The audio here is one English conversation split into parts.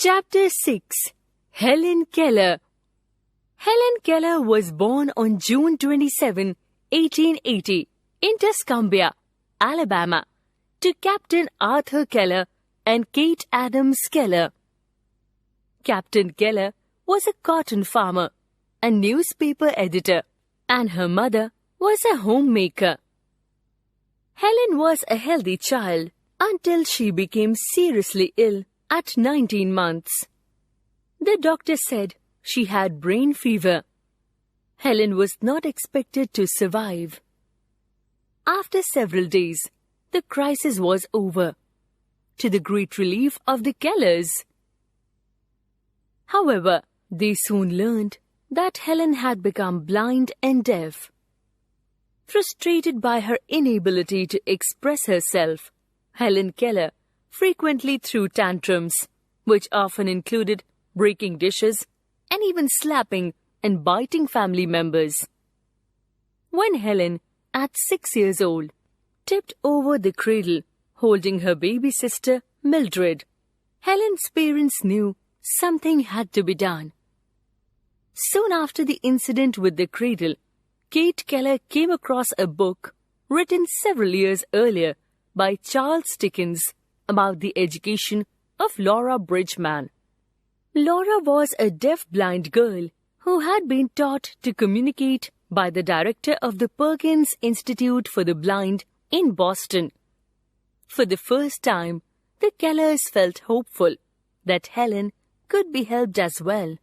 Chapter 6. Helen Keller. Helen Keller was born on June 27, 1880, in Tuscumbia, Alabama, to Captain Arthur Keller and Kate Adams Keller. Captain Keller was a cotton farmer and newspaper editor, and her mother was a homemaker. Helen was a healthy child until she became seriously ill at 19 months. The doctor said she had brain fever. Helen was not expected to survive. After several days, the crisis was over, to the great relief of the Kellers. However, they soon learned that Helen had become blind and deaf. Frustrated by her inability to express herself, Helen Keller frequently threw tantrums, which often included breaking dishes and even slapping and biting family members. When Helen, at 6 years old, tipped over the cradle holding her baby sister Mildred, Helen's parents knew something had to be done. Soon after the incident with the cradle, Kate Keller came across a book written several years earlier by Charles Dickens about the education of Laura Bridgeman. Laura was a deaf-blind girl who had been taught to communicate by the director of the Perkins Institute for the Blind in Boston. For the first time, the Kellers felt hopeful that Helen could be helped as well.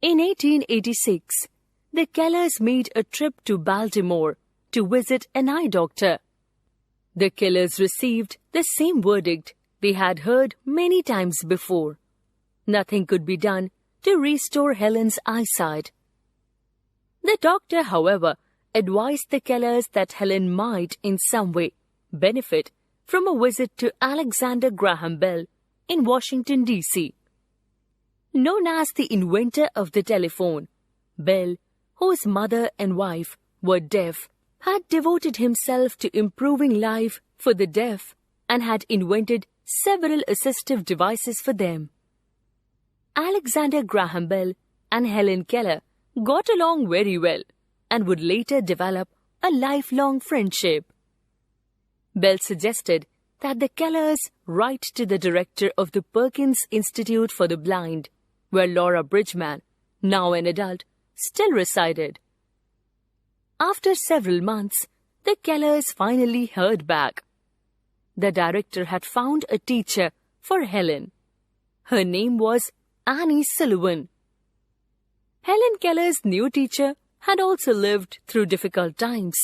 In 1886, the Kellers made a trip to Baltimore to visit an eye doctor. The Kellers received the same verdict they had heard many times before. Nothing could be done to restore Helen's eyesight. The doctor, however, advised the Kellers that Helen might in some way benefit from a visit to Alexander Graham Bell in Washington, D.C. Known as the inventor of the telephone, Bell, whose mother and wife were deaf, had devoted himself to improving life for the deaf and had invented several assistive devices for them. Alexander Graham Bell and Helen Keller got along very well and would later develop a lifelong friendship. Bell suggested that the Kellers write to the director of the Perkins Institute for the Blind, where Laura Bridgeman, now an adult, still resided. After several months, the Kellers finally heard back. The director had found a teacher for Helen. Her name was Annie Sullivan. Helen Keller's new teacher had also lived through difficult times.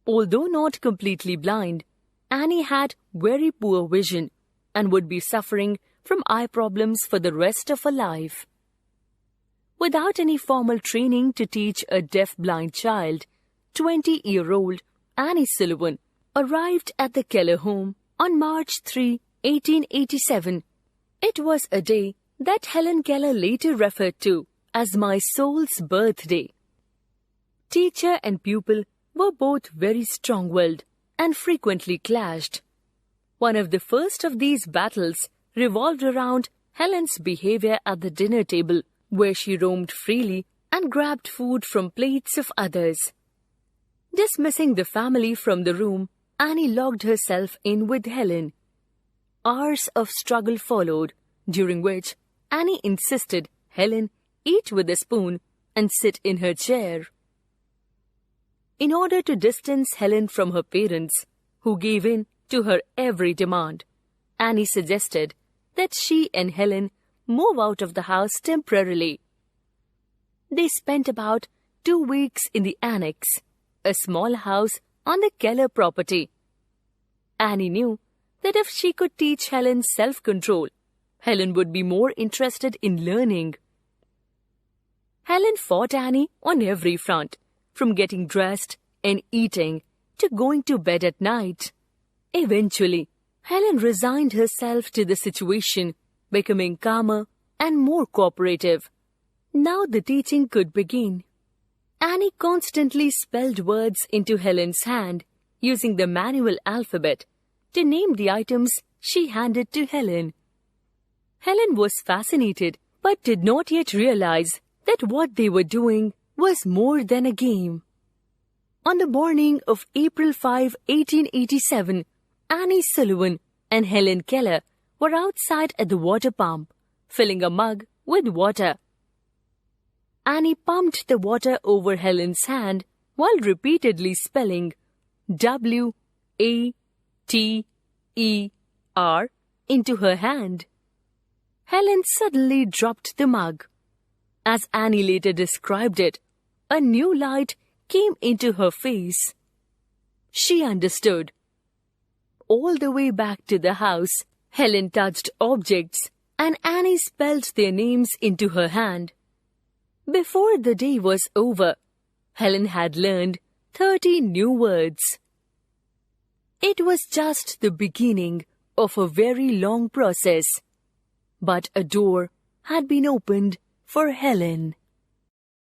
Although not completely blind, Annie had very poor vision and would be suffering from eye problems for the rest of her life. Without any formal training to teach a deaf-blind child, 20-year-old Annie Sullivan arrived at the Keller home on March 3, 1887. It was a day that Helen Keller later referred to as my soul's birthday. Teacher and pupil were both very strong-willed and frequently clashed. One of the first of these battles revolved around Helen's behavior at the dinner table, where she roamed freely and grabbed food from plates of others. Dismissing the family from the room, Annie locked herself in with Helen. Hours of struggle followed, during which Annie insisted Helen eat with a spoon and sit in her chair. In order to distance Helen from her parents, who gave in to her every demand, Annie suggested that she and Helen move out of the house temporarily. They spent about 2 weeks in the annex, a small house on the Keller property. Annie knew that if she could teach Helen self-control, Helen would be more interested in learning. Helen fought Annie on every front, from getting dressed and eating to going to bed at night. Eventually, Helen resigned herself to the situation, becoming calmer and more cooperative. Now the teaching could begin. Annie constantly spelled words into Helen's hand using the manual alphabet to name the items she handed to Helen. Helen was fascinated but did not yet realize that what they were doing was more than a game. On the morning of April 5, 1887, Annie Sullivan and Helen Keller were outside at the water pump, filling a mug with water. Annie pumped the water over Helen's hand while repeatedly spelling W-A-T-E-R into her hand. Helen suddenly dropped the mug. As Annie later described it, a new light came into her face. She understood. All the way back to the house, Helen touched objects and Annie spelled their names into her hand. Before the day was over, Helen had learned 30 new words. It was just the beginning of a very long process, but a door had been opened for Helen.